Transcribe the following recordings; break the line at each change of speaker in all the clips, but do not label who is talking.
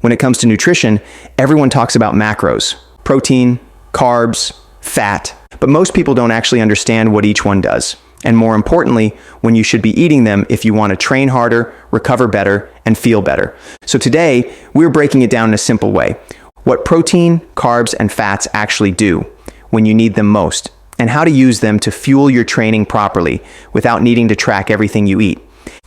When it comes to nutrition, everyone talks about macros, protein, carbs, fat, but most people don't actually understand what each one does. And more importantly, when you should be eating them if you want to train harder, recover better, and feel better. So today, we're breaking it down in a simple way. What protein, carbs, and fats actually do when you need them most, and how to use them to fuel your training properly without needing to track everything you eat.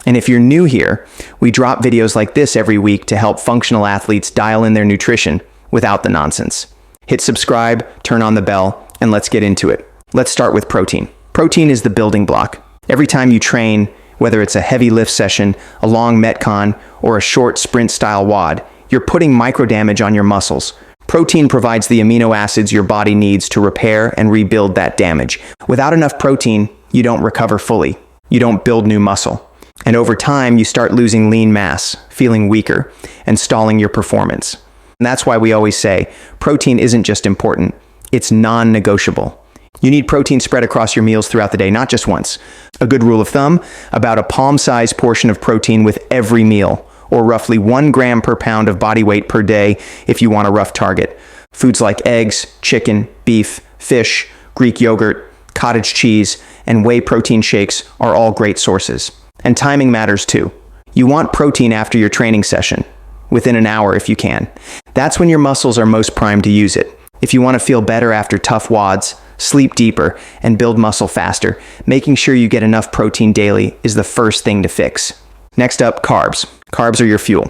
And if you're new here, we drop videos like this every week to help functional athletes dial in their nutrition without the nonsense. Hit subscribe, turn on the bell, and let's get into it. Let's start with protein. Protein is the building block. Every time you train, whether it's a heavy lift session, a long Metcon, or a short sprint-style WOD, you're putting micro damage on your muscles. Protein provides the amino acids your body needs to repair and rebuild that damage. Without enough protein, you don't recover fully. You don't build new muscle. And over time, you start losing lean mass, feeling weaker, and stalling your performance. And that's why we always say, protein isn't just important, it's non-negotiable. You need protein spread across your meals throughout the day, not just once. A good rule of thumb, about a palm-sized portion of protein with every meal, or roughly 1 gram per pound of body weight per day if you want a rough target. Foods like eggs, chicken, beef, fish, Greek yogurt, cottage cheese, and whey protein shakes are all great sources. And timing matters too. You want protein after your training session, within an hour if you can. That's when your muscles are most primed to use it. If you want to feel better after tough WODs, sleep deeper, and build muscle faster, making sure you get enough protein daily is the first thing to fix. Next up, carbs. Carbs are your fuel.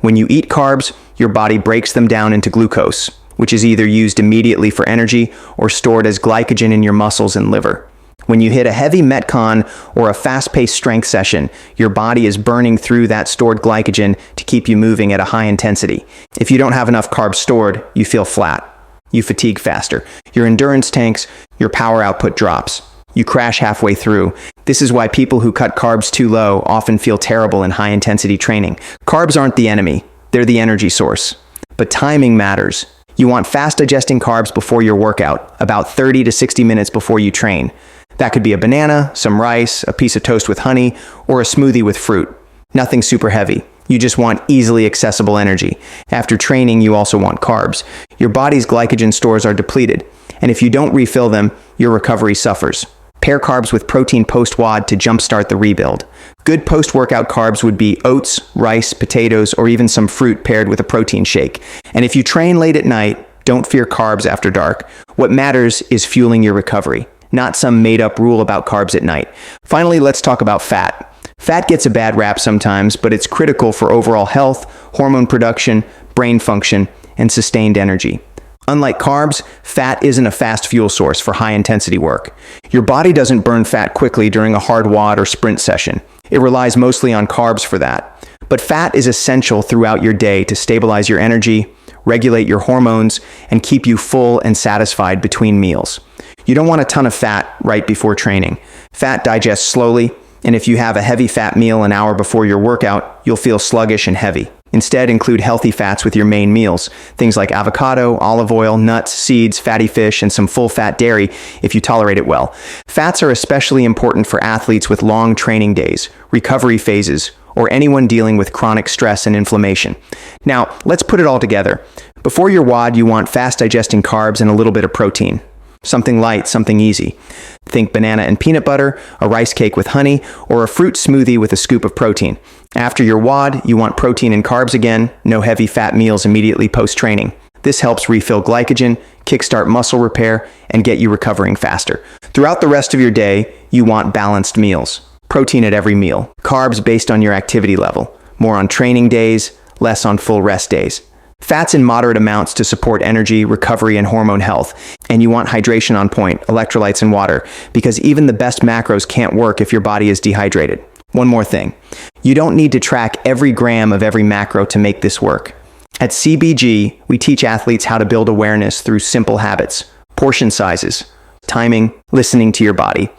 When you eat carbs, your body breaks them down into glucose, which is either used immediately for energy or stored as glycogen in your muscles and liver. When you hit a heavy Metcon or a fast-paced strength session, your body is burning through that stored glycogen to keep you moving at a high intensity. If you don't have enough carbs stored, you feel flat. You fatigue faster. Your endurance tanks, your power output drops. You crash halfway through. This is why people who cut carbs too low often feel terrible in high-intensity training. Carbs aren't the enemy. They're the energy source. But timing matters. You want fast-digesting carbs before your workout, about 30 to 60 minutes before you train. That could be a banana, some rice, a piece of toast with honey, or a smoothie with fruit. Nothing super heavy. You just want easily accessible energy. After training, you also want carbs. Your body's glycogen stores are depleted, and if you don't refill them, your recovery suffers. Pair carbs with protein post-WOD to jumpstart the rebuild. Good post-workout carbs would be oats, rice, potatoes, or even some fruit paired with a protein shake. And if you train late at night, don't fear carbs after dark. What matters is fueling your recovery, not some made-up rule about carbs at night. Finally, let's talk about fat. Fat gets a bad rap sometimes, but it's critical for overall health, hormone production, brain function, and sustained energy. Unlike carbs, fat isn't a fast fuel source for high-intensity work. Your body doesn't burn fat quickly during a hard WOD or sprint session. It relies mostly on carbs for that. But fat is essential throughout your day to stabilize your energy, regulate your hormones, and keep you full and satisfied between meals. You don't want a ton of fat right before training. Fat digests slowly, and if you have a heavy fat meal an hour before your workout, you'll feel sluggish and heavy. Instead, include healthy fats with your main meals, things like avocado, olive oil, nuts, seeds, fatty fish, and some full-fat dairy if you tolerate it well. Fats are especially important for athletes with long training days, recovery phases, or anyone dealing with chronic stress and inflammation. Now, let's put it all together. Before your WOD, you want fast-digesting carbs and a little bit of protein. Something light, something easy. Think banana and peanut butter, a rice cake with honey, or a fruit smoothie with a scoop of protein. After your WOD, you want protein and carbs again, no heavy fat meals immediately post-training. This helps refill glycogen, kickstart muscle repair, and get you recovering faster. Throughout the rest of your day, you want balanced meals. Protein at every meal. Carbs based on your activity level. More on training days, less on full rest days. Fats in moderate amounts to support energy, recovery, and hormone health. And you want hydration on point, electrolytes and water, because even the best macros can't work if your body is dehydrated. One more thing. You don't need to track every gram of every macro to make this work. At CBG, we teach athletes how to build awareness through simple habits, portion sizes, timing, listening to your body.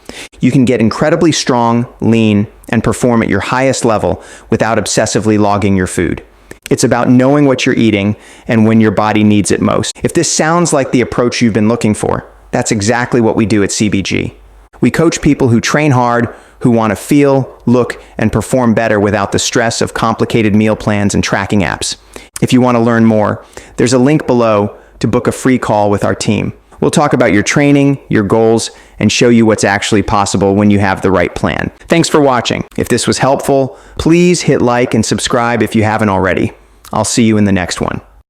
You can get incredibly strong, lean, and perform at your highest level without obsessively logging your food. It's about knowing what you're eating and when your body needs it most. If this sounds like the approach you've been looking for, that's exactly what we do at CBG. We coach people who train hard, who want to feel, look, and perform better without the stress of complicated meal plans and tracking apps. If you want to learn more, there's a link below to book a free call with our team. We'll talk about your training, your goals, and show you what's actually possible when you have the right plan. Thanks for watching. If this was helpful, please hit like and subscribe if you haven't already. I'll see you in the next one.